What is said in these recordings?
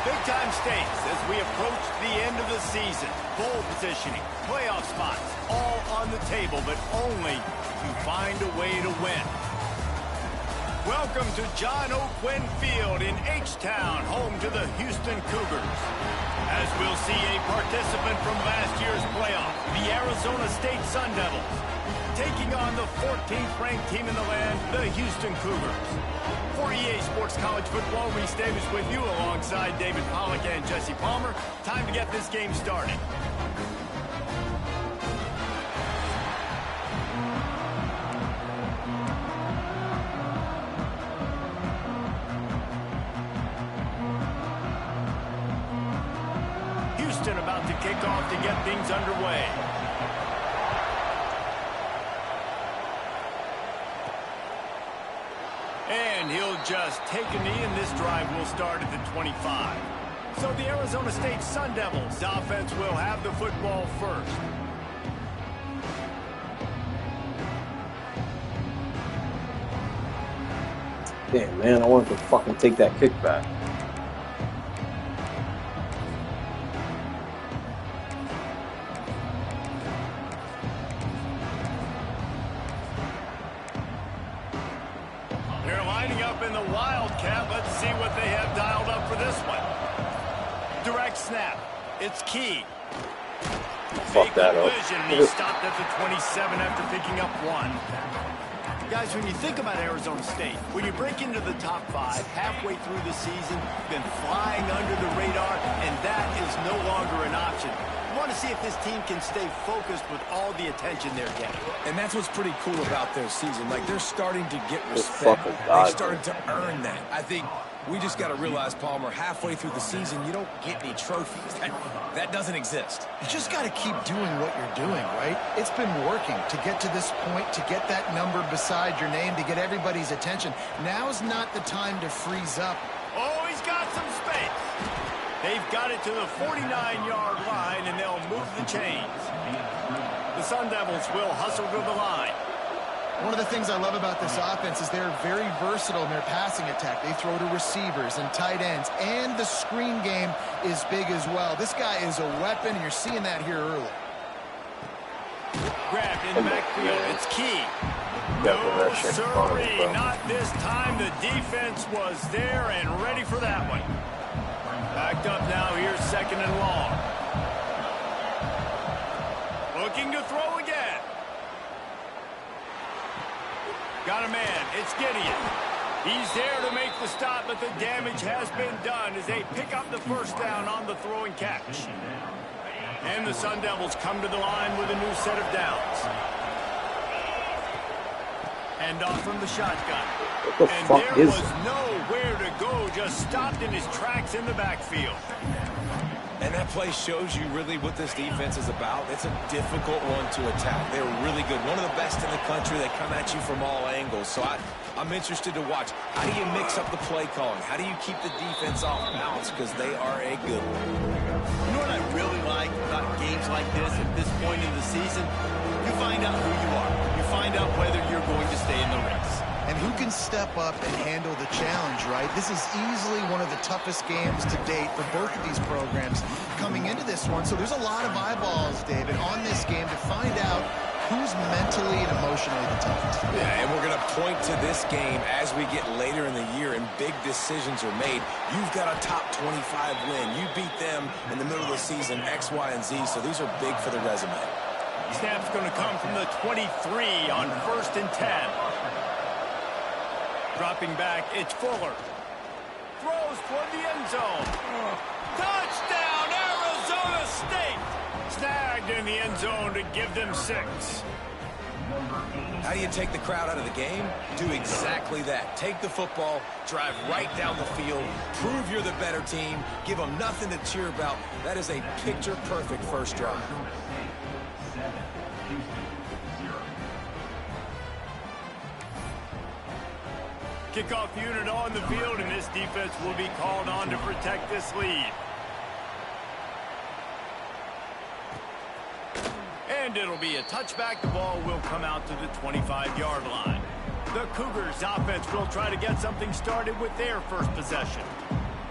Big-time stakes as we approach the end of the season. Bowl positioning, playoff spots, all on the table, but only to find a way to win. Welcome to John O'Quinn Field in H-Town, home to the Houston Cougars. As we'll see a participant from last year's playoff, the Arizona State Sun Devils, taking on the 14th ranked team in the land, the Houston Cougars. For EA Sports College Football, Reese Davis with you alongside David Pollack and Jesse Palmer. Time to get this game started. Houston about to kick off to get things underway. And he'll just take a knee, and this drive will start at the 25. So the Arizona State Sun Devils offense will have the football first. Damn, man, I wanted to fucking take that kickback. They're lining up in the Wildcat. Let's see what they have dialed up for this one. Direct snap. It's key. Fuck that up. He stopped at the 27 after picking up one. Guys, when you think about Arizona State, when you break into the top 5 halfway through the season, been flying under the radar, and that is no longer an option. You want to see if this team can stay focused with all the attention they're getting. And that's what's pretty cool about their season. Like, they're starting to get respect. They started to earn that. I think we just got to realize, Palmer, halfway through the season, you don't get any trophies. That doesn't exist. You just got to keep doing what you're doing, right? It's been working to get to this point, to get that number beside your name, to get everybody's attention. Now's not the time to freeze up. Oh, he's got some space. They've got it to the 49-yard line, and they'll move the chains. The Sun Devils will hustle to the line. One of the things I love about this offense is they're very versatile in their passing attack. They throw to receivers and tight ends, and the screen game is big as well. This guy is a weapon, and you're seeing that here early. Grabbed in the backfield. It's key. No, sirree, not this time. The defense was there and ready for that one. Backed up now. Here's second and long. Looking to throw again. Got a man. It's Gideon. He's there to make the stop, but the damage has been done as they pick up the first down on the throw and catch. And the Sun Devils come to the line with a new set of downs. Hand off from the shotgun. And there was nowhere to go, just stopped in his tracks in the backfield. And that play shows you really what this defense is about. It's a difficult one to attack. They're really good. One of the best in the country. They come at you from all angles. So I'm interested to watch. How do you mix up the play calling? How do you keep the defense off balance? Because they are a good one. You know what I really like about games like this at this point in the season? You find out who you are. You find out whether you're going to stay in the race. And who can step up and handle the challenge, right? This is easily one of the toughest games to date for both of these programs coming into this one. So there's a lot of eyeballs, David, on this game to find out who's mentally and emotionally the toughest. Yeah, and we're going to point to this game as we get later in the year and big decisions are made. You've got a top 25 win. You beat them in the middle of the season, X, Y, and Z. So these are big for the resume. Snap's going to come from the 23 on 1st and 10. Dropping back, it's Fuller. Throws toward the end zone. Touchdown, Arizona State! Snagged in the end zone to give them 6. How do you take the crowd out of the game? Do exactly that. Take the football, drive right down the field, prove you're the better team, give them nothing to cheer about. That is a picture-perfect first drive. Kickoff unit on the field, and this defense will be called on to protect this lead. And it'll be a touchback. The ball will come out to the 25-yard line. The Cougars offense will try to get something started with their first possession.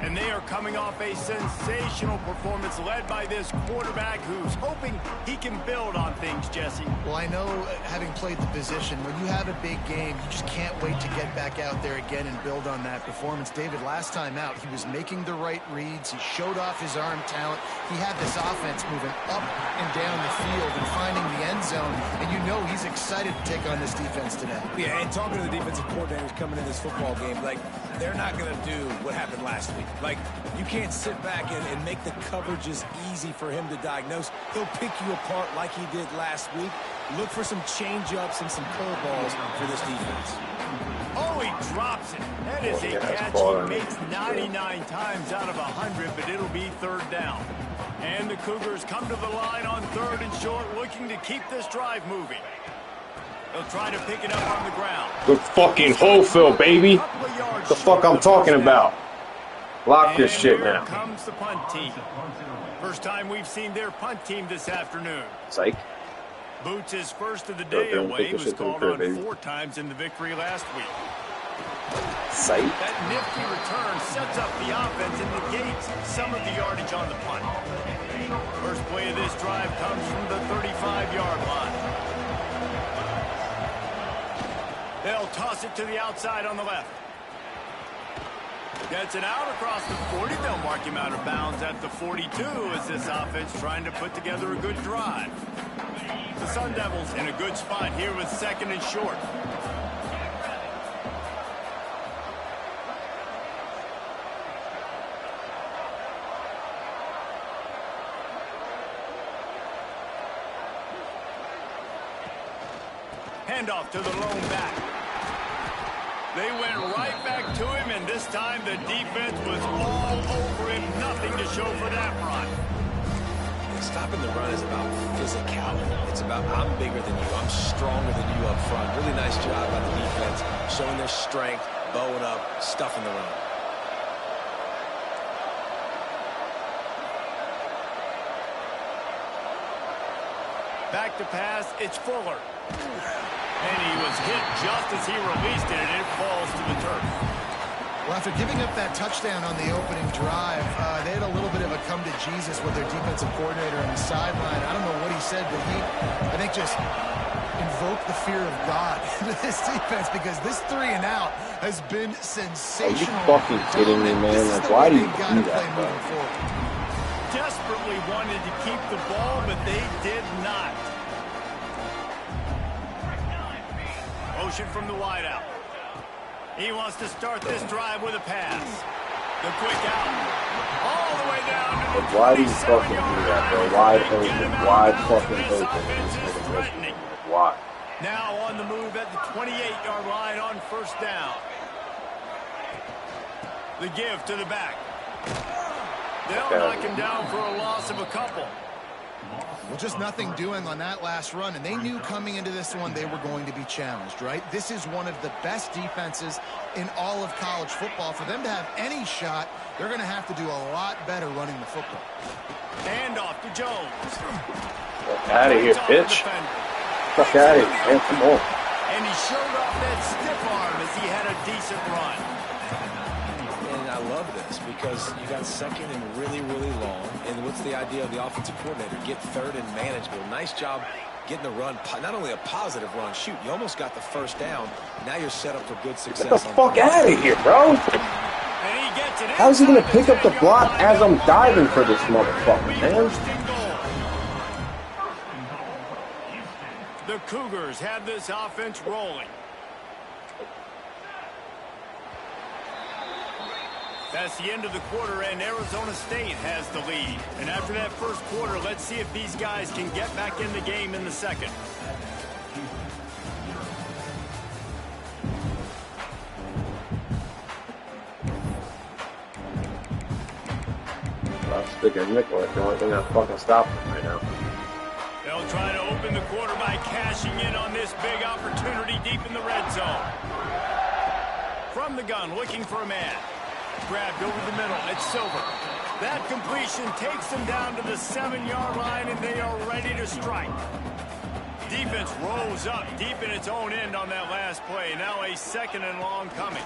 And they are coming off a sensational performance led by this quarterback who's hoping he can build on things, Jesse. Well, I know, having played the position, when you have a big game, you just can't wait to get back out there again and build on that performance. David, last time out, he was making the right reads. He showed off his arm talent. He had this offense moving up and down the field and finding the end zone. And you know he's excited to take on this defense today. Yeah, and talking to the defensive coordinators coming in this football game, like, they're not going to do what happened last week. Like, you can't sit back and make the coverages easy for him to diagnose. He'll pick you apart like he did last week. Look for some change-ups and some curveballs for this defense. Oh, he drops it. That is a catch he makes 99 times out of 100, but it'll be third down. And the Cougars come to the line on third and short, looking to keep this drive moving. They'll try to pick it up on the ground. Good fucking hole fill, baby. The fuck I'm talking about. Lock this shit now. Here comes the punt team. First time we've seen their punt team this afternoon. Psych. Boots is first of the day away. He was called on 4 times in the victory last week. Psych. That nifty return sets up the offense and negates some of the yardage on the punt. First play of this drive comes from the 35-yard line. They'll toss it to the outside on the left. Gets it out across the 40. They'll mark him out of bounds at the 42 as this offense trying to put together a good drive. The Sun Devils in a good spot here with second and short. Handoff to the lone back. They went right back to him, and this time the defense was all over him. Nothing to show for that run. Stopping the run is about physicality. It's about I'm bigger than you. I'm stronger than you up front. Really nice job by the defense, showing their strength, bowing up, stuffing the run. Back to pass, it's Fuller. And he was hit just as he released it, and it falls to the turf. Well, after giving up that touchdown on the opening drive, they had a little bit of a come to Jesus with their defensive coordinator on the sideline. I don't know what he said, but he, I think, just invoked the fear of God into this defense, because this 3 and out has been sensational. Are you fucking kidding me, man? Like, why do you do that, bro? Desperately wanted to keep the ball, but they did not. Motion from the wideout. He wants to start this drive with a pass. The quick out. All the way down to the why do you fucking do that, bro? Wide open. Wide fucking open. Why? Now on the move at the 28-yard line on first down. The give to the back. They'll knock him down for a loss of a couple. Well, just nothing doing on that last run, and they knew coming into this one they were going to be challenged, right? This is one of the best defenses in all of college football. For them to have any shot, they're going to have to do a lot better running the football. Hand off to Jones. Fuck out of here, bitch. Fuck out of here, man. Come on. And he showed off that stiff arm as he had a decent run. And I love this because you got second and really, really long. And what's the idea of the offensive coordinator? Get third and manageable. Nice job getting the run. Not only a positive run, shoot, you almost got the first down. Now you're set up for good success. Get the fuck out of here, bro. And he gets it. How's he going to pick up the block as I'm diving for this motherfucker, man? The Cougars have this offense rolling. That's the end of the quarter, and Arizona State has the lead. And after that first quarter, let's see if these guys can get back in the game in the second. I'll stick a nickel. It's the only thing that's fucking stopping him right now. They'll try to open the quarter by cashing in on this big opportunity deep in the red zone. From the gun, looking for a man. Grabbed over the middle. It's Silver. That completion takes them down to the 7-yard line, and they are ready to strike. Defense rose up deep in its own end on that last play. Now a second and long coming.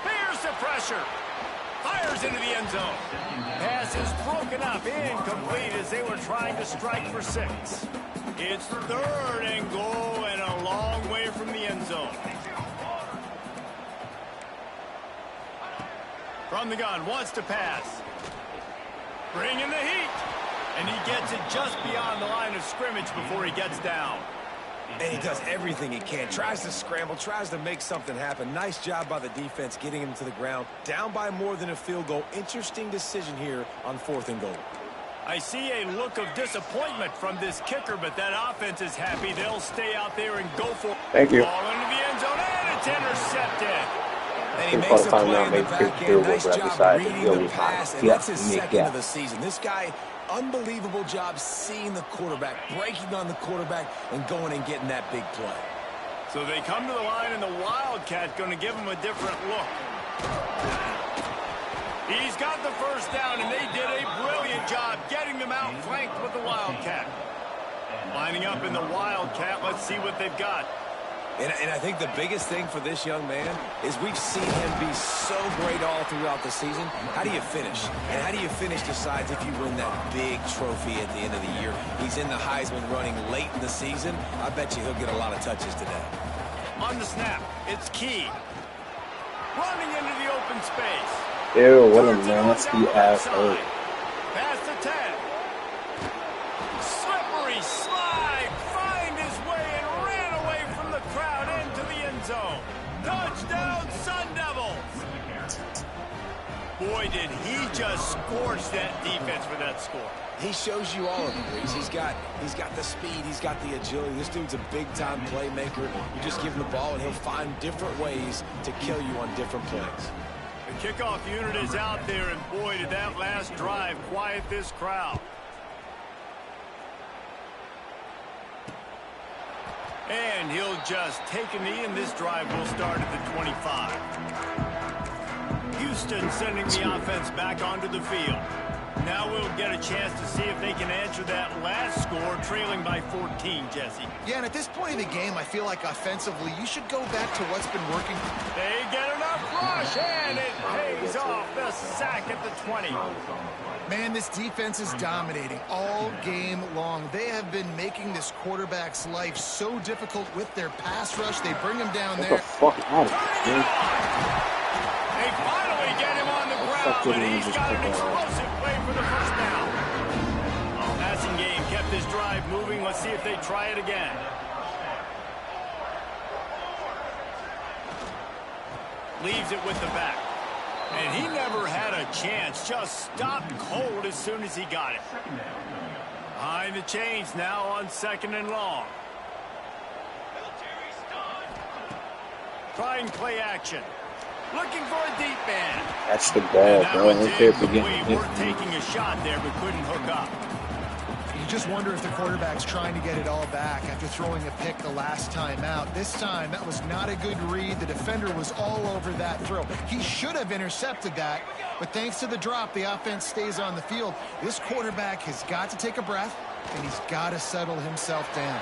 Fires the pressure. Fires into the end zone. Pass is broken up, incomplete as they were trying to strike for 6. It's 3rd and goal and a long way from the end zone. From the gun, wants to pass. Bringing the heat. And he gets it just beyond the line of scrimmage before he gets down. And he does everything he can. Tries to scramble, tries to make something happen. Nice job by the defense getting him to the ground. Down by more than a field goal. Interesting decision here on 4th and goal. I see a look of disappointment from this kicker, but that offense is happy. They'll stay out there and go for it. Thank you. Ball into the end zone, and it's intercepted. And he makes a play in the back end. Nice job reading the pass, and that's his 2nd of the season. This guy, unbelievable job seeing the quarterback, breaking on the quarterback, and going and getting that big play. So they come to the line, and the Wildcat going to give him a different look. He's got the first down, and they did a brilliant job getting them outflanked with the Wildcat. Lining up in the Wildcat, let's see what they've got. And I think the biggest thing for this young man is we've seen him be so great all throughout the season. How do you finish? And how do you finish decides if you win that big trophy at the end of the year. He's in the Heisman running late in the season. I bet you he'll get a lot of touches today. On the snap, it's Key. Running into the open space. Ew, what a nasty asshole. Pass to 10. Slippery slide. Find his way and ran away from the crowd into the end zone. Touchdown, Sun Devils. Boy, did he just scorch that defense for that score. He shows you all of it, Reese. He's got the speed, he's got the agility. This dude's a big-time playmaker. You just give him the ball, and he'll find different ways to kill you on different plays. The kickoff unit is out there, and boy, did that last drive quiet this crowd. And he'll just take a knee, and this drive will start at the 25. Houston sending the offense back onto the field. Now we'll get a chance to see if they can answer that last score, trailing by 14, Jesse. Yeah, and at this point in the game, I feel like offensively, you should go back to what's been working. They get enough rush, and it pays off. The sack at the 20. Man, this defense is dominating all game long. They have been making this quarterback's life so difficult with their pass rush. They bring him down there. Get the fuck out of here. They finally get him on the ground, but he's got an explosive play for the first down. Passing game kept this drive moving. Let's see if they try it again. Leaves it with the back. And he never had a chance. Just stopped cold as soon as he got it. Behind the chains now on 2nd and long. Trying play action. Looking for a deep man. That's the ball, bro. We're taking a shot there, but couldn't hook up. You just wonder if the quarterback's trying to get it all back after throwing a pick the last time out. This time, that was not a good read. The defender was all over that throw. He should have intercepted that, but thanks to the drop, the offense stays on the field. This quarterback has got to take a breath, and he's got to settle himself down.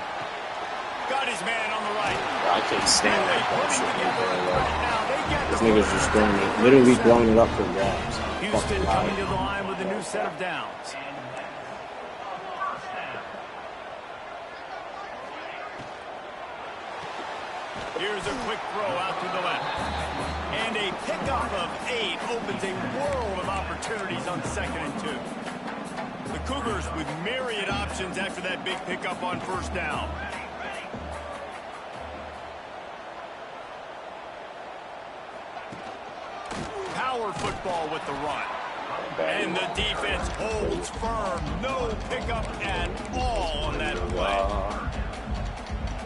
Got his man on the right. I can't stand that bullshit. This nigga's just literally throwing it up for grabs. Houston coming to the line with a new set of downs. Here's a quick throw out to the left. And a pickup of 8 opens a world of opportunities on 2nd and 2. The Cougars with myriad options after that big pickup on 1st down. Power football with the run. And the defense holds firm. No pickup at all on that play.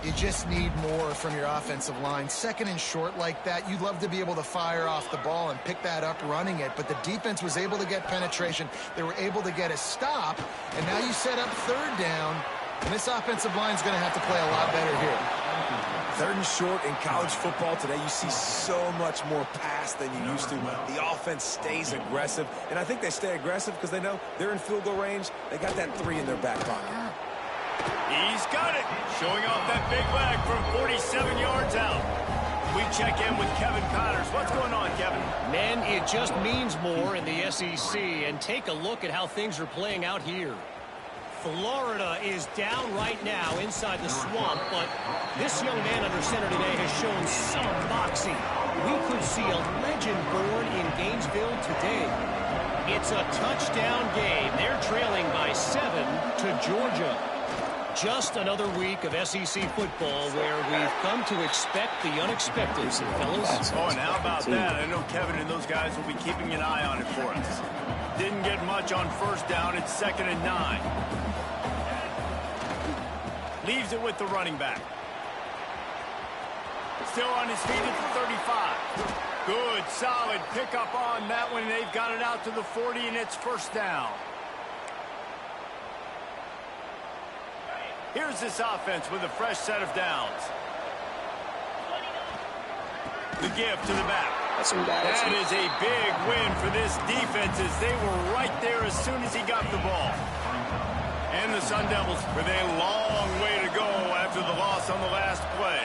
You just need more from your offensive line. 2nd and short like that, you'd love to be able to fire off the ball and pick that up running it, but the defense was able to get penetration. They were able to get a stop, and now you set up 3rd down, and this offensive line is going to have to play a lot better here. 3rd and short in college football today, you see so much more pass than you used to. The offense stays aggressive, and I think they stay aggressive because they know they're in field goal range. They got that 3 in their back pocket. He's got it. Showing off that big leg from 47 yards out. We check in with Kevin Connors. What's going on, Kevin? Men, it just means more in the SEC, and take a look at how things are playing out here. Florida is down right now inside the swamp, but this young man under center today has shown some moxie. We could see a legend born in Gainesville today. It's a touchdown game. They're trailing by 7 to Georgia. Just another week of SEC football where we've come to expect the unexpected, fellas. Oh, and how about that? I know Kevin and those guys will be keeping an eye on it for us. Didn't get much on first down. It's 2nd and 9. Leaves it with the running back. Still on his feet at the 35. Good, solid pickup on that one. They've got it out to the 40, and it's first down. Here's this offense with a fresh set of downs. The give to the back. That is a big win for this defense as they were right there as soon as he got the ball. And the Sun Devils with a long way to go after the loss on the last play.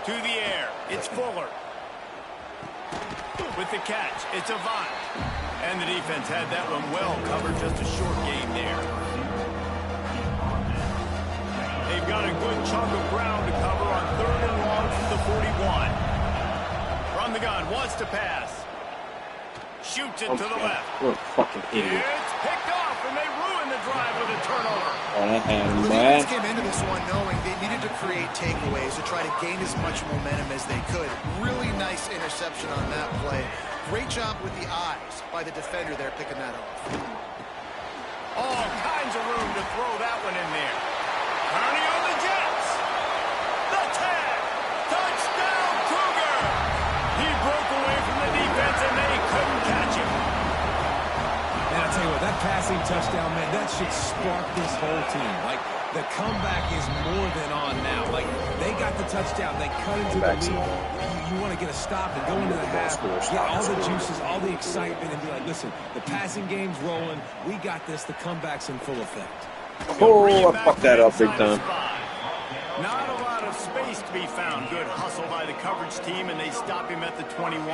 To the air, it's Fuller. With the catch, it's Avant. And the defense had that one well covered, just a short game there. They've got a good chunk of ground to cover on 3rd and long from the 41. From the gun, wants to pass. Shoots it to the left. What a fucking idiot. It's picked off, and they ruin the drive with a turnover. The defense came into this one knowing they needed to create takeaways to try to gain as much momentum as they could. Really nice interception on that play. Great job with the eyes by the defender there picking that off. All kinds of room to throw that one in there. Turning on the Jets. The tag. Touchdown, Cougar. He broke away from the defense, and they couldn't catch him. Man, I'll tell you what, that passing touchdown, man, that should spark this whole team. Like, the comeback is more than on now. Like, they got the touchdown. They cut into the lead. You want to get a stop and go into the half, get all the juices, all the excitement, and be like, listen, the passing game's rolling. We got this. The comeback's in full effect. Oh, I fucked that up big time. Not a lot of space to be found. Good hustle by the coverage team, and they stop him at the 21.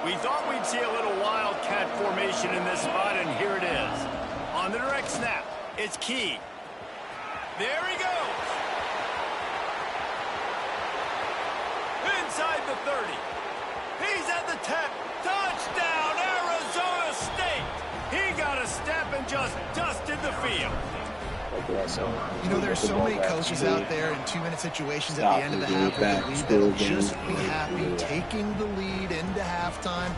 We thought we'd see a little wildcat formation in this spot, and here it is. On the direct snap, it's Key. There he goes. Inside the 30. He's at the 10. Touchdown, Arizona State. He got a step and just dusted the field. You know, there's so many coaches out there in 2-minute situations at the end of the half that'll just be happy taking the lead into halftime.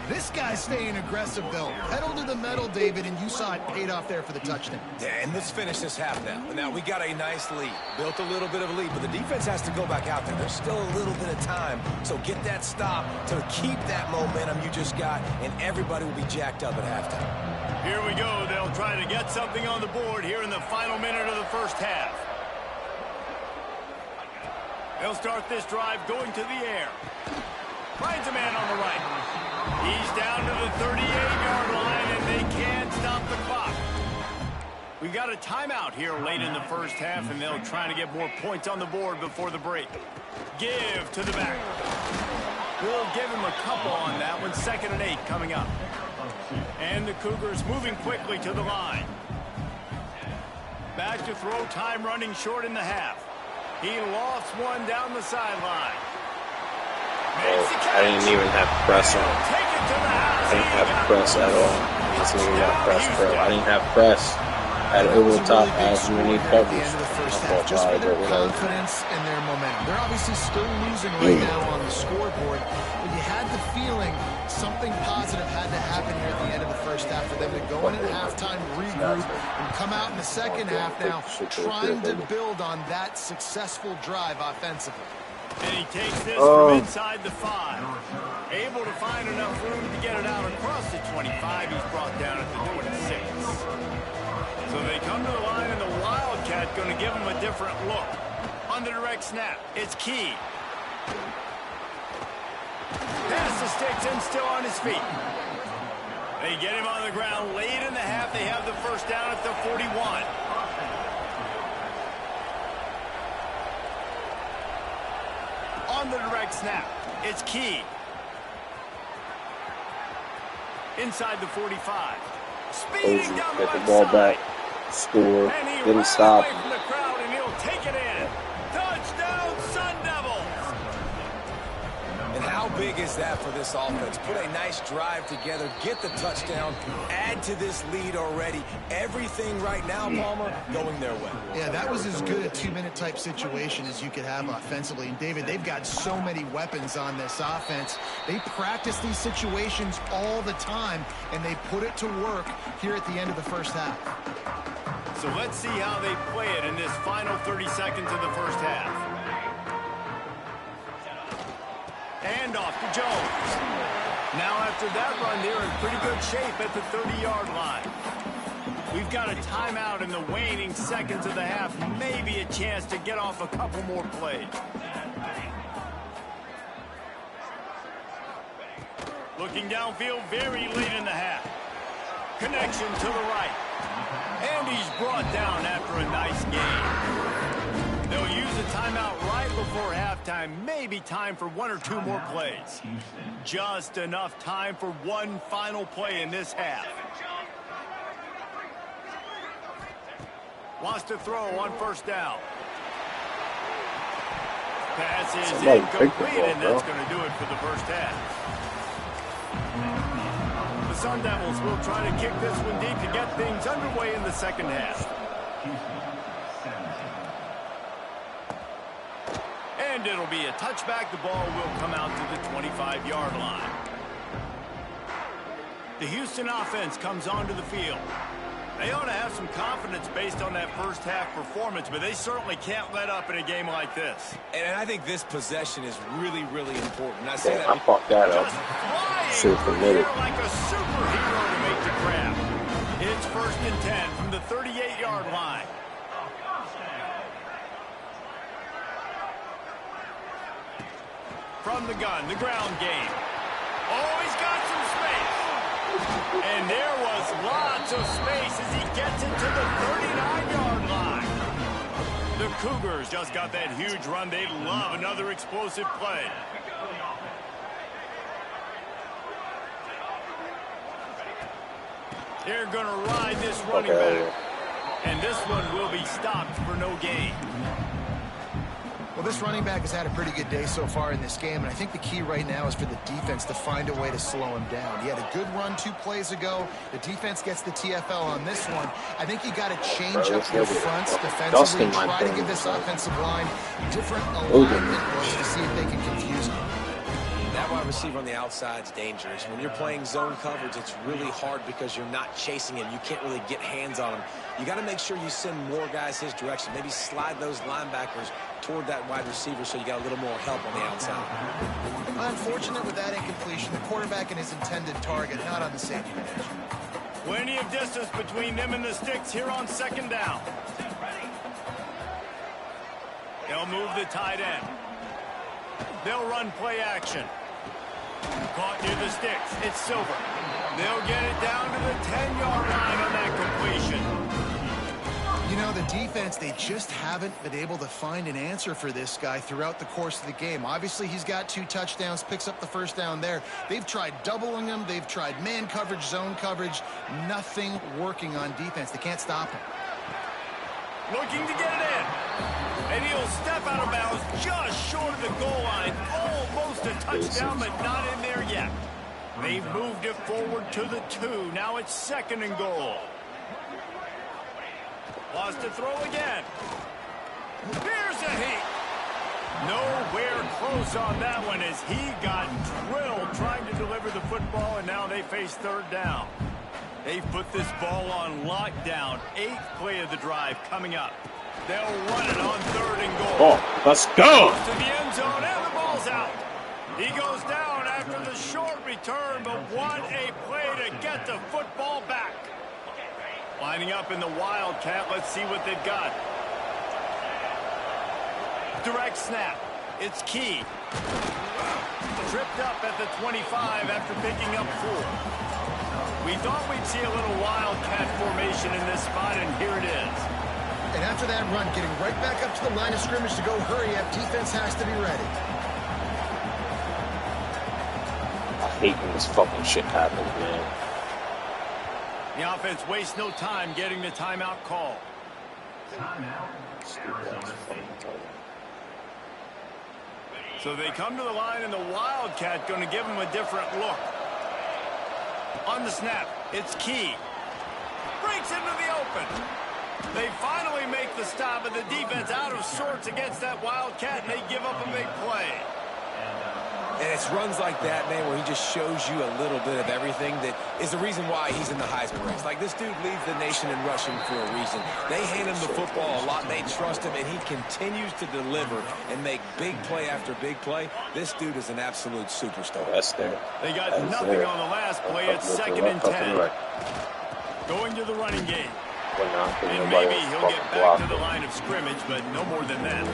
This guy's staying aggressive, though. Pedal to the metal, David, and you saw it paid off there for the touchdown. Yeah, and let's finish this half now. Now, we got a nice lead. Built a little bit of a lead, but the defense has to go back out there. There's still a little bit of time, so get that stop to keep that momentum you just got, and everybody will be jacked up at halftime. Here we go. They'll try to get something on the board here in the final minute of the first half. They'll start this drive going to the air. Finds a man on the right. He's down to the 38-yard line, and they can't stop the clock. We got a timeout here late in the first half, and they'll try to get more points on the board before the break. Give to the back. We'll give him a couple on that one. 2nd and 8 coming up. And the Cougars moving quickly to the line. Back to throw, time running short in the half. He lost one down the sideline. I didn't even have press on. I didn't have press at all. This nigga got press, bro. I didn't have press at over the top as many coverage. Just for their confidence and their momentum. They're obviously still losing right now on the scoreboard, but you had the feeling something positive had to happen here at the end of the first half for them to go in at halftime, regroup, and come out in the second half now trying to build on that successful drive offensively. And he takes this from inside the 5. Able to find enough room to get it out across the 25. He's brought down at the 26. So they come to the line, and the Wildcat going to give him a different look. On the direct snap, it's Key. Pass the sticks and still on his feet. They get him on the ground late in the half. They have the first down at the 41. on the direct snap. It's key. Inside the 45. Speeding down the get the left ball side. back, score, And he didn't ran stop. away from the crowd, and he'll take it in. Touchdown, Sun Devils! And how big is that for this offense? Put a nice drive together, get the touchdown, add to this lead already. Everything right now, Palmer, going their way. Yeah, that was as good a two-minute type situation as you could have offensively. And, David, they've got so many weapons on this offense. They practice these situations all the time, and they put it to work here at the end of the first half. So let's see how they play it in this final 30 seconds of the first half. And off to Jones. Now after that run, they're in pretty good shape at the 30-yard line. We've got a timeout in the waning seconds of the half. Maybe a chance to get off a couple more plays. Looking downfield very late in the half. Connection to the right. And he's brought down after a nice gain. They'll use a timeout right before halftime. Maybe time for one or two more plays. Just enough time for one final play in this half. Wants to throw on first down. Pass is incomplete, and that's going to do it for the first half. The Sun Devils will try to kick this one deep to get things underway in the second half. And it'll be a touchback. The ball will come out to the 25-yard line. The Houston offense comes onto the field. They ought to have some confidence based on that first half performance, but they certainly can't let up in a game like this. And I think this possession is really, really important. I say Yeah, that I fucked that up. Should have committed. Like a superhero to make the grab. It's 1st and 10 from the 38-yard line. From the gun, the ground game. Oh, he's got some space. And there was lots of space as he gets it to the 39-yard line. The Cougars just got that huge run. They love another explosive play. They're going to ride this running back. And this one will be stopped for no gain. Well, this running back has had a pretty good day so far in this game, and I think the key right now is for the defense to find a way to slow him down. He had a good run 2 plays ago. The defense gets the TFL on this one. I think you got to change up your fronts defensively, try to give this offensive line different alignment looks to see if they can confuse him. that wide receiver on the outside is dangerous. When you're playing zone coverage, it's really hard because you're not chasing him. You can't really get hands on him. You got to make sure you send more guys his direction. Maybe slide those linebackers toward that wide receiver so you got a little more help on the outside. Unfortunate with that incompletion. The quarterback and his intended target not on the same page. Plenty of distance between them and the sticks here on second down. They'll move the tight end. They'll run play action. Caught near the sticks. It's Silver. They'll get it down to the 10-yard line on that completion. You know, the defense, they just haven't been able to find an answer for this guy throughout the course of the game. Obviously, he's got 2 touchdowns, picks up the first down there. They've tried doubling him. They've tried man coverage, zone coverage. Nothing working on defense. They can't stop him. Looking to get it in. And he'll step out of bounds just short of the goal line. Almost a touchdown, but not in there yet. They've moved it forward to the 2. Now it's 2nd and goal. Wants to throw again. Here's a heat. Nowhere close on that one as he got drilled trying to deliver the football, and now they face 3rd down. They've put this ball on lockdown. 8th play of the drive coming up. They'll run it on 3rd and goal. Oh, let's go. To the end zone, and the ball's out. He goes down after the short return, but what a play to get the football back. Lining up in the Wildcat. Let's see what they've got. Direct snap. It's key. Tripped up at the 25 after picking up 4. We thought we'd see a little Wildcat formation in this spot, and here it is. And after that run, getting right back up to the line of scrimmage to go hurry up, defense has to be ready. hate when this fucking shit happens, man. The offense wastes no time getting the timeout call. So they come to the line, and the Wildcat going to give them a different look. On the snap, it's Key. Breaks into the open. They finally make the stop, and the defense out of sorts against that Wildcat, and they give up a big play. And it's runs like that, man, where he just shows you a little bit of everything that is the reason why he's in the Heisman race. Like, this dude leads the nation in rushing for a reason. They hand him the football a lot, and they trust him, and he continues to deliver and make big play after big play. This dude is an absolute superstar. That's there. They got nothing on the last play. It's 2nd and 10. Going to the running game. And maybe he'll get back to the line of scrimmage, but no more than that.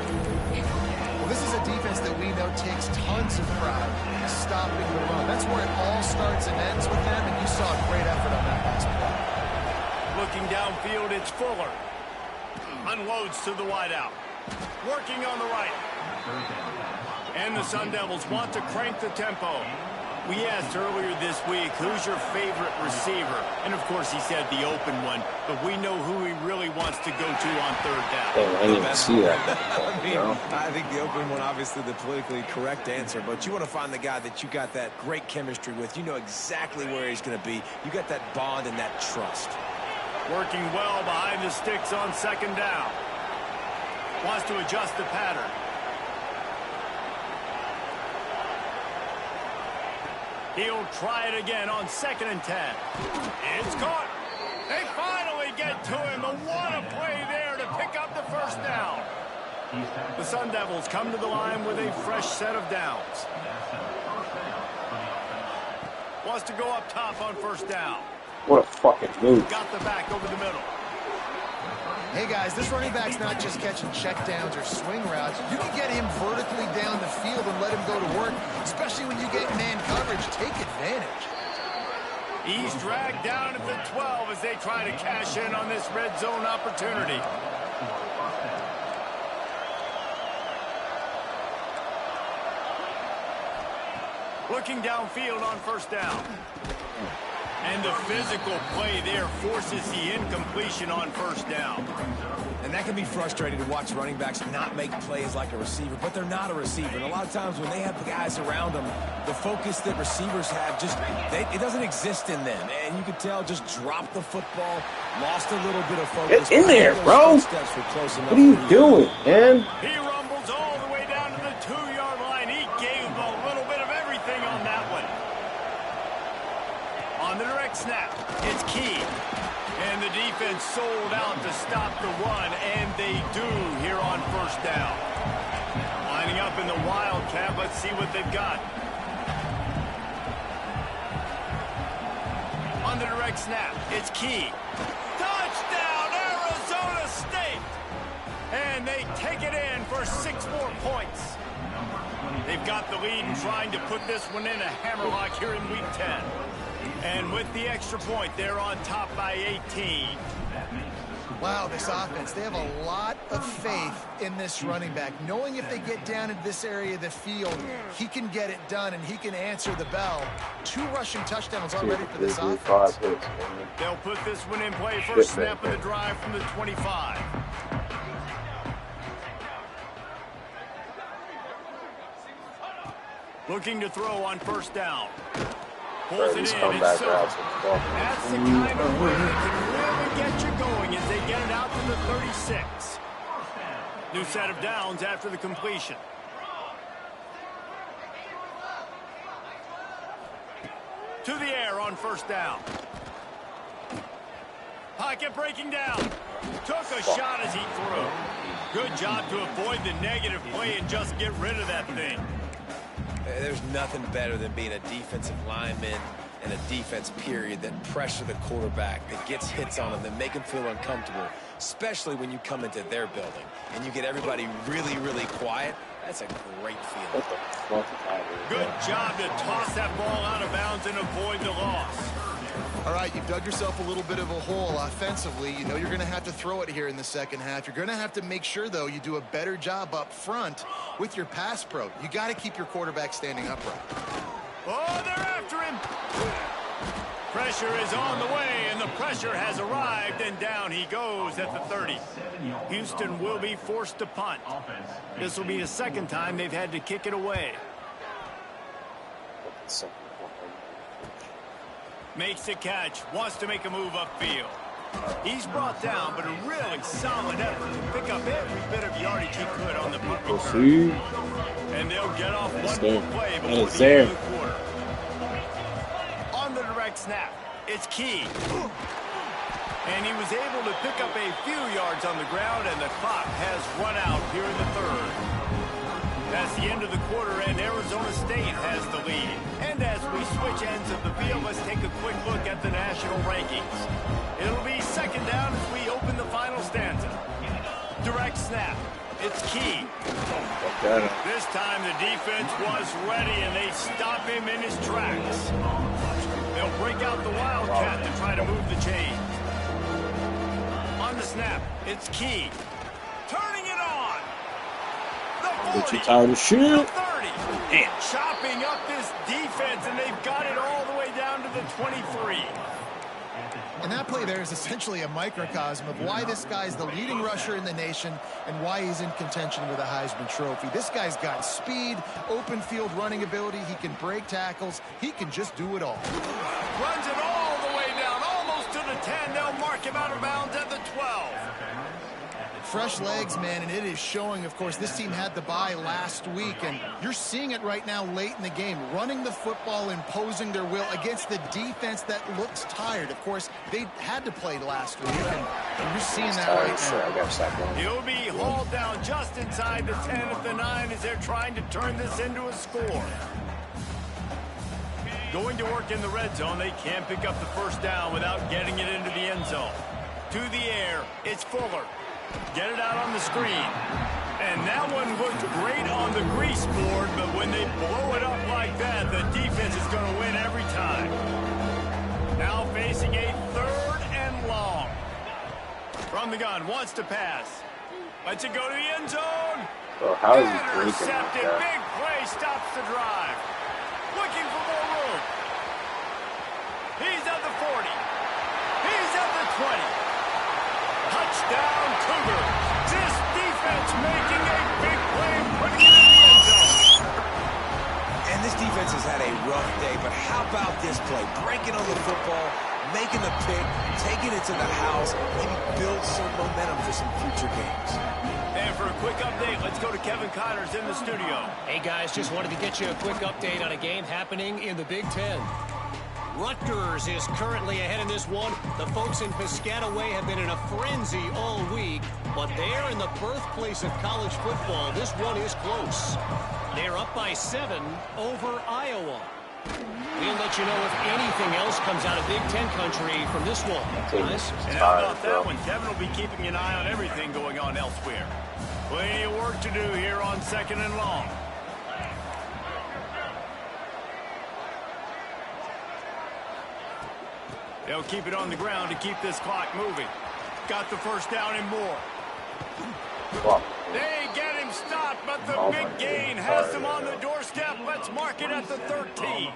This is a defense that we know takes tons of pride in stopping the run. That's where it all starts and ends with them, and you saw a great effort on that last play. Looking downfield, it's Fuller. Unloads to the wideout. Working on the right. And the Sun Devils want to crank the tempo. We asked earlier this week, who's your favorite receiver? And, of course, he said the open one, but we know who he really wants to go to on 3rd down. Hey, I didn't even see that. I think the open one, obviously the politically correct answer, but you want to find the guy that you got that great chemistry with. You know exactly where he's going to be. You got that bond and that trust. Working well behind the sticks on 2nd down. Wants to adjust the pattern. He'll try it again on 2nd and 10. It's caught. They finally get to him. And what a play there to pick up the 1st down. The Sun Devils come to the line with a fresh set of downs. Wants to go up top on 1st down. What a fucking move. Got the back over the middle. Hey, guys, this running back's not just catching checkdowns or swing routes. You can get him vertically down the field and let him go to work, especially when you get man coverage. Take advantage. He's dragged down at the 12 as they try to cash in on this red zone opportunity. Looking downfield on 1st down. And the physical play there forces the incompletion on 1st down. And that can be frustrating to watch running backs not make plays like a receiver, but they're not a receiver. And a lot of times when they have the guys around them, the focus that receivers have it doesn't exist in them. And you can tell, just dropped the football, lost a little bit of focus. Get in there, bro. What are you doing, man? He rumbles all the way down to the 2-yard line. He gave a little bit of everything on that one. On the direct snap, it's Key. And the defense sold out to stop the run, and they do here on 1st down. Lining up in the Wildcat, let's see what they've got. On the direct snap, it's Key. Touchdown, Arizona State! And they take it in for 6 more points. They've got the lead and trying to put this one in a hammerlock here in Week 10. And with the extra point, they're on top by 18. Wow, this offense, they have a lot of faith in this running back. Knowing if they get down in this area of the field, he can get it done and he can answer the bell. 2 rushing touchdowns already for this offense. They'll put this one in play. First snap of the drive from the 25. Looking to throw on 1st down. Pulls it in. That's the kind of play that can really get you going as they get it out to the 36. New set of downs after the completion. To the air on 1st down. Pocket breaking down. Took a shot as he threw. Good job to avoid the negative play and just get rid of that thing. There's nothing better than being a defensive lineman and a defense period that pressure the quarterback, that gets hits on them, that make them feel uncomfortable, especially when you come into their building and you get everybody really, really quiet. That's a great feeling. Good job to toss that ball out of bounds and avoid the loss. All right, you've dug yourself a little bit of a hole offensively. You know you're going to have to throw it here in the 2nd half. You're going to have to make sure, though, you do a better job up front with your pass pro. You got to keep your quarterback standing upright. Oh, they're after him. Pressure is on the way, and the pressure has arrived, and down he goes at the 30. Houston will be forced to punt. This will be the second time they've had to kick it away. Makes the catch, wants to make a move upfield. He's brought down, but a really solid effort to pick up every bit of yardage he could on the punt return. And they'll get off one more play before the end of the quarter. On the direct snap, it's Key. And he was able to pick up a few yards on the ground, and the clock has run out here in the third. That's the end of the quarter, and Arizona State has the lead. And as we switch ends of the field, let's take a quick look at the national rankings. It'll be second down as we open the final stanza. Direct snap. It's Key. This time the defense was ready, and they stop him in his tracks. They'll break out the Wildcat to try to move the chains. On the snap, it's Key. Turning it on. The 40. Tired of shit. The 30. And chopping up this defense, and they've got it all the way down to the 23. And that play there is essentially a microcosm of why this guy's the leading rusher in the nation and why he's in contention with a Heisman Trophy. This guy's got speed, open field running ability. He can break tackles. He can just do it all. Runs it all the way down, almost to the 10. They'll mark him out of bounds at the 12. Fresh legs, man, and it is showing. Of course, this team had the bye last week, and you're seeing it right now late in the game, running the football, imposing their will against the defense that looks tired. Of course, they had to play last week, and you're seeing that right now. He'll be hauled down just inside the 10 at the 9 as they're trying to turn this into a score. Going to work in the red zone, they can't pick up the first down without getting it into the end zone. To the air, it's Fuller. Get it out on the screen. And that one looked great on the grease board, but when they blow it up like that, the defense is going to win every time. Now facing a 3rd and long. From the gun, wants to pass. Lets it go to the end zone. Bro, how is he intercepted. Big play stops the drive. Looking for more room. He's at the 40. He's at the 20. Touchdown, Cougars. This defense making a big play, putting it in the end zone. And this defense has had a rough day, but how about this play? Breaking on the football, making the pick, taking it to the house, maybe build some momentum for some future games. And for a quick update, let's go to Kevin Connors in the studio. Hey, guys, just wanted to get you a quick update on a game happening in the Big Ten. Rutgers is currently ahead in this one. The folks in Piscataway have been in a frenzy all week, but they're in the birthplace of college football. This one is close. They're up by 7 over Iowa. We'll let you know if anything else comes out of Big Ten country from this one. Guys? And how about that one? Kevin will be keeping an eye on everything going on elsewhere. Plenty of work to do here on 2nd and long. They'll keep it on the ground to keep this clock moving. Got the first down and more. They get him stopped, but the big gain has them on the doorstep. Let's mark it at the 13.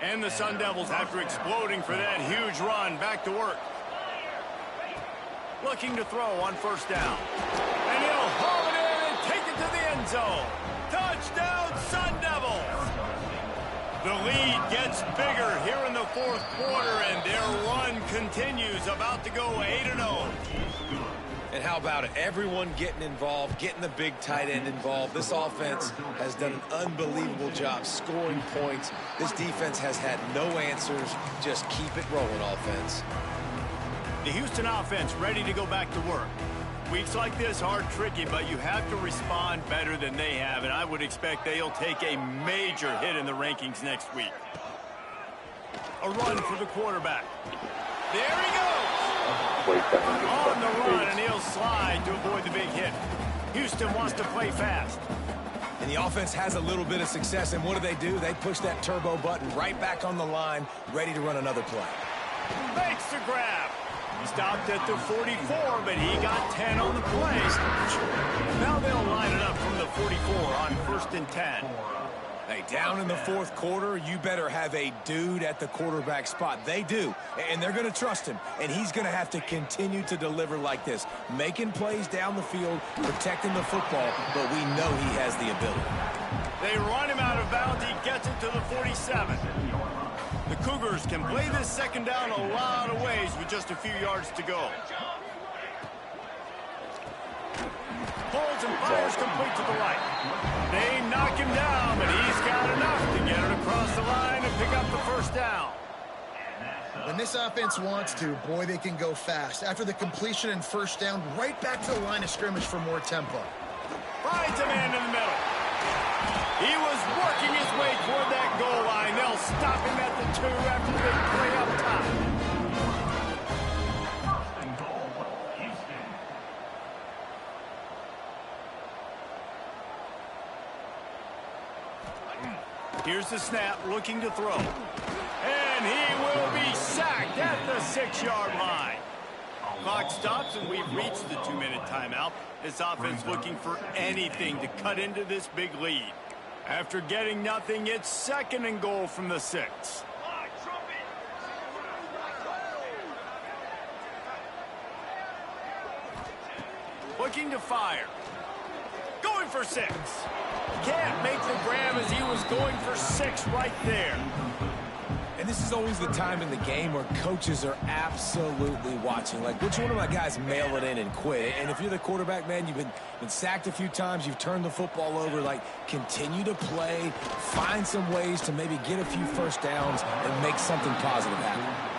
And the Sun Devils, after exploding for that huge run, back to work. Looking to throw on first down. And he'll haul it in and take it to the end zone. Touchdown, Sun Devils! The lead gets bigger here in the 4th quarter, and their run continues, about to go 8-0. And how about it? Everyone getting involved, getting the big tight end involved. This offense has done an unbelievable job scoring points. This defense has had no answers. Just keep it rolling, offense. The Houston offense ready to go back to work. Weeks like this are tricky, but you have to respond better than they have, and I would expect they'll take a major hit in the rankings next week. A run for the quarterback. There he goes! On the run, and he'll slide to avoid the big hit. Houston wants to play fast. And the offense has a little bit of success, and what do? They push that turbo button right back on the line, ready to run another play. Makes the grab. Stopped at the 44, but he got 10 on the play. Now they'll line it up from the 44 on 1st and 10. Hey, down in the fourth quarter, you better have a dude at the quarterback spot. They do, and they're going to trust him, and he's going to have to continue to deliver like this, making plays down the field, protecting the football, but we know he has the ability. They run him out of bounds. He gets it to the 47. The Cougars can play this second down a lot of ways with just a few yards to go. Pulls and fires complete to the right. They knock him down, but he's got enough to get it across the line and pick up the first down. When this offense wants to, boy, they can go fast. After the completion and first down, right back to the line of scrimmage for more tempo. Finds a man in the middle. He was working his way toward that goal line. They'll stop him at the 2 after the big play up top. Here's the snap, looking to throw. And he will be sacked at the 6-yard line. Clock stops, and we've reached the 2-minute timeout. This offense looking for anything to cut into this big lead. After getting nothing, it's 2nd and goal from the 6. Looking to fire. Going for 6. Can't make the grab as he was going for 6 right there. And this is always the time in the game where coaches are absolutely watching. Like, which one of my guys mail it in and quit? And if you're the quarterback, man, you've been sacked a few times, you've turned the football over, like, continue to play, find some ways to maybe get a few first downs and make something positive happen.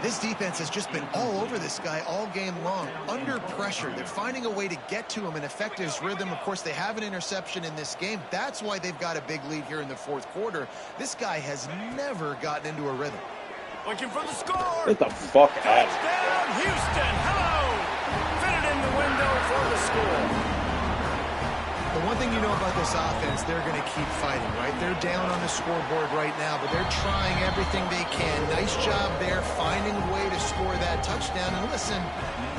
This defense has just been all over this guy all game long. Under pressure, they're finding a way to get to him and affect his rhythm. Of course, they have an interception in this game. That's why they've got a big lead here in the fourth quarter. This guy has never gotten into a rhythm. Looking for the score. Get the fuck out. Touchdown, Houston. Hello. Fitted in the window for the score. The one thing you know about this offense, they're going to keep fighting, right? They're down on the scoreboard right now, but they're trying everything they can. Nice job there, finding a way to score that touchdown. And listen,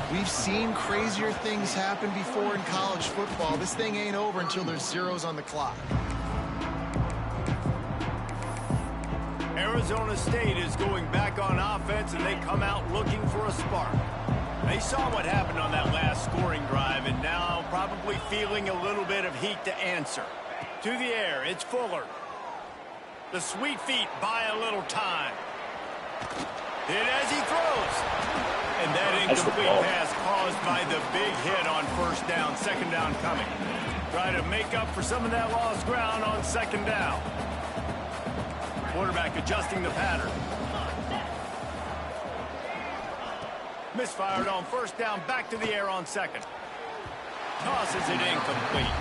we've seen crazier things happen before in college football. This thing ain't over until there's zeros on the clock. Arizona State is going back on offense, and they come out looking for a spark. They saw what happened on that last scoring drive, and now probably feeling a little bit of heat to answer. To the air, it's Fuller. The sweet feet buy a little time. Hit as he throws. And that incomplete pass caused by the big hit on first down, 2nd down coming. Try to make up for some of that lost ground on 2nd down. Quarterback adjusting the pattern. Misfired on first down, back to the air on 2nd. Tosses it incomplete.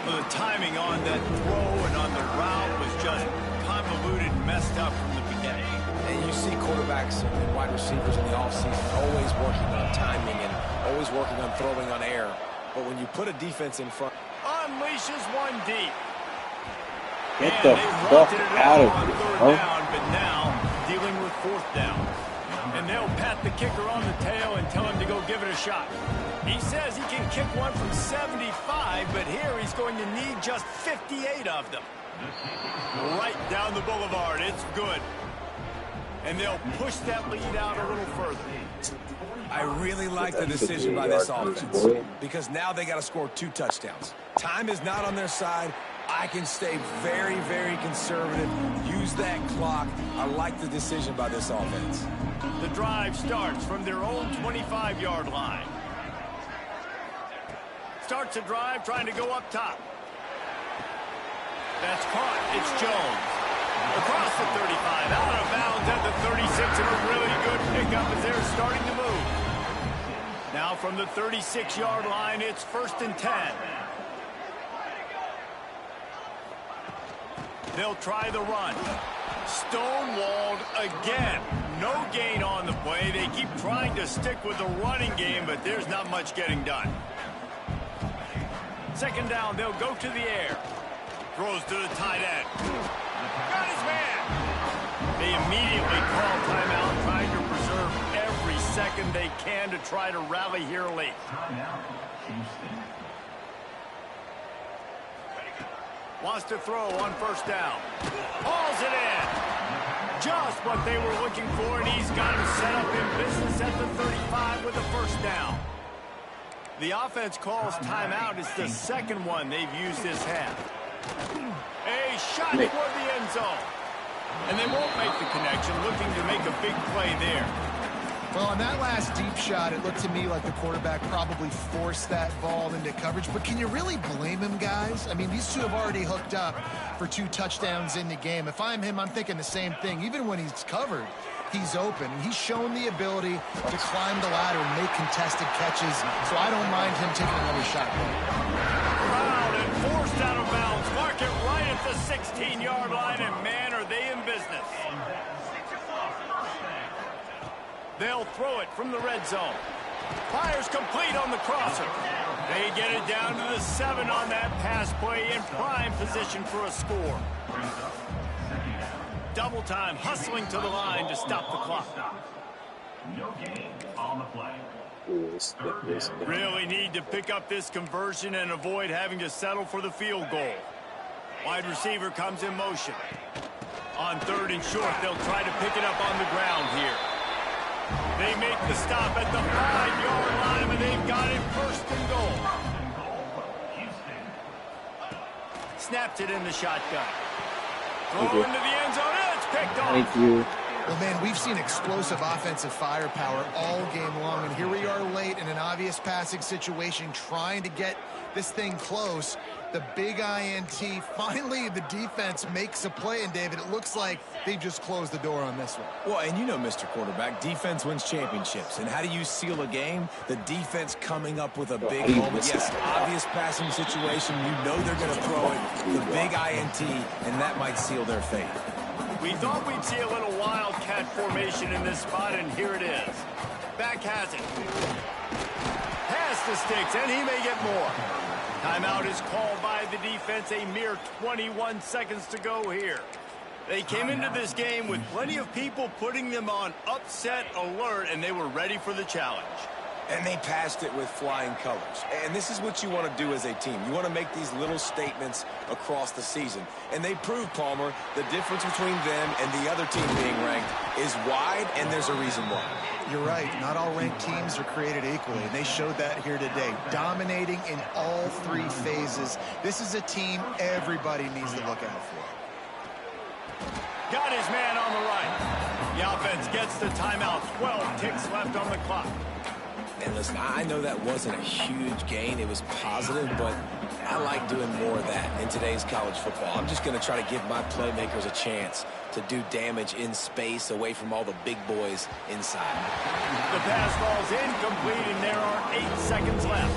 Well, the timing on that throw and on the route was just convoluted and messed up from the beginning. And you see quarterbacks and wide receivers in the offseason always working on timing and always working on throwing on air. But when you put a defense in front... Unleashes one deep. Get the fuck out of here, bro. Down, but now dealing with 4th down. And they'll pat the kicker on the tail and tell him to go give it a shot. He says he can kick one from 75, but here he's going to need just 58 of them. Right down the boulevard. It's good. And they'll push that lead out a little further. I really like the decision by this offense because now they got to score 2 touchdowns. Time is not on their side. I can stay very, very conservative. Use that clock. I like the decision by this offense. The drive starts from their own 25-yard line. Starts a drive trying to go up top. That's caught. It's Jones. Across the 35, out of bounds at the 36, and a really good pickup as they're starting to move. Now from the 36-yard line, it's 1st and 10. They'll try the run. Stonewalled again. No gain on the play. They keep trying to stick with the running game, but there's not much getting done. 2nd down, they'll go to the air. Throws to the tight end. Got his man. They immediately call timeout, trying to preserve every second they can to try to rally here late. Wants to throw on first down. Hauls it in. Just what they were looking for, and he's got him set up in business at the 35 with a first down. The offense calls timeout. It's the second one they've used this half. A shot toward the end zone. And they won't make the connection, looking to make a big play there. Well, on that last deep shot, it looked to me like the quarterback probably forced that ball into coverage. But can you really blame him, guys? I mean, these two have already hooked up for 2 touchdowns in the game. If I'm him, I'm thinking the same thing. Even when he's covered, he's open. He's shown the ability to climb the ladder and make contested catches. So I don't mind him taking another shot. Proud and forced out of bounds. Mark it right at the 16-yard line, and man, are they in business. They'll throw it from the red zone. Fires complete on the crosser. They get it down to the 7 on that pass play in prime position for a score. Double time, hustling to the line to stop the clock. No gain on the play. Really need to pick up this conversion and avoid having to settle for the field goal. Wide receiver comes in motion. On 3rd and short, they'll try to pick it up on the ground here. They make the stop at the 5-yard line, and they've got it 1st and goal. Snaps it in the shotgun. Throw into the end zone, and it's picked off. Thank you. Well, man, we've seen explosive offensive firepower all game long, and here we are late in an obvious passing situation trying to get this thing close. The big INT, finally the defense makes a play, and David, it looks like they just closed the door on this one. Well, and you know, Mr. Quarterback, defense wins championships. And how do you seal a game? The defense coming up with a big moment. Yes, obvious passing situation. You know they're going to throw it. The big INT, and that might seal their fate. We thought we'd see a little wildcat formation in this spot, and here it is. Back has it. Pass the sticks, and he may get more. Timeout is called by the defense. A mere 21 seconds to go here. They came into this game with plenty of people putting them on upset alert, and they were ready for the challenge. And they passed it with flying colors. And this is what you want to do as a team. You want to make these little statements across the season. And they proved, Palmer, the difference between them and the other team being ranked is wide, and there's a reason why. You're right. Not all ranked teams are created equally, and they showed that here today. Dominating in all 3 phases. This is a team everybody needs to look out for. Got his man on the right. The offense gets the timeout. 12 ticks left on the clock. And listen, I know that wasn't a huge gain. It was positive, but I like doing more of that in today's college football. I'm just going to try to give my playmakers a chance to do damage in space away from all the big boys inside. The pass ball's incomplete, and there are 8 seconds left.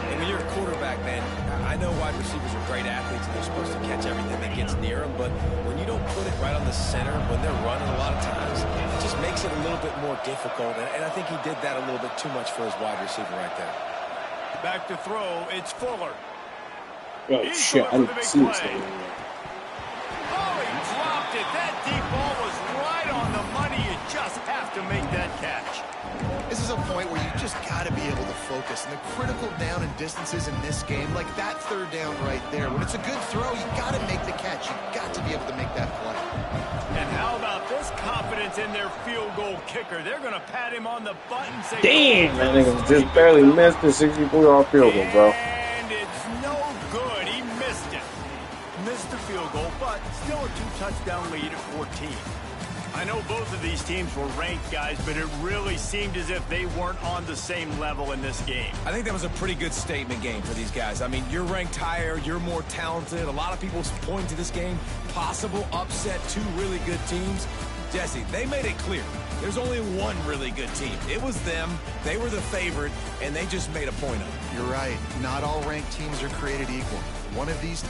And when you're a quarterback, man, I know wide receivers are great athletes, and they're supposed to catch everything that gets near them, but when you don't put it right on the center, when they're running a lot of times, it just makes it a little bit more difficult, and I think he did that a little bit too much for his wide receiver right there. Back to throw, it's Fuller. Oh, shit, I didn't see this thing. Oh, he dropped it. That deep ball was right on the money. You just have to make that catch. This is a point where you just got to be able to focus. And the critical down and distances in this game, like that 3rd down right there, when it's a good throw, you got to make the catch. You got to be able to make that play. And how about this confidence in their field goal kicker? They're going to pat him on the butt and say, damn, that nigga just barely missed the 64-yard field goal, bro. And it's no good. He missed it. Missed the field goal, but still a 2-touchdown lead at 14. I know both of these teams were ranked, guys, but it really seemed as if they weren't on the same level in this game. I think that was a pretty good statement game for these guys. I mean, you're ranked higher, you're more talented. A lot of people point to this game, possible upset, 2 really good teams. Jesse, they made it clear. There's only one really good team. It was them. They were the favorite, and they just made a point of it. You're right. Not all ranked teams are created equal. One of these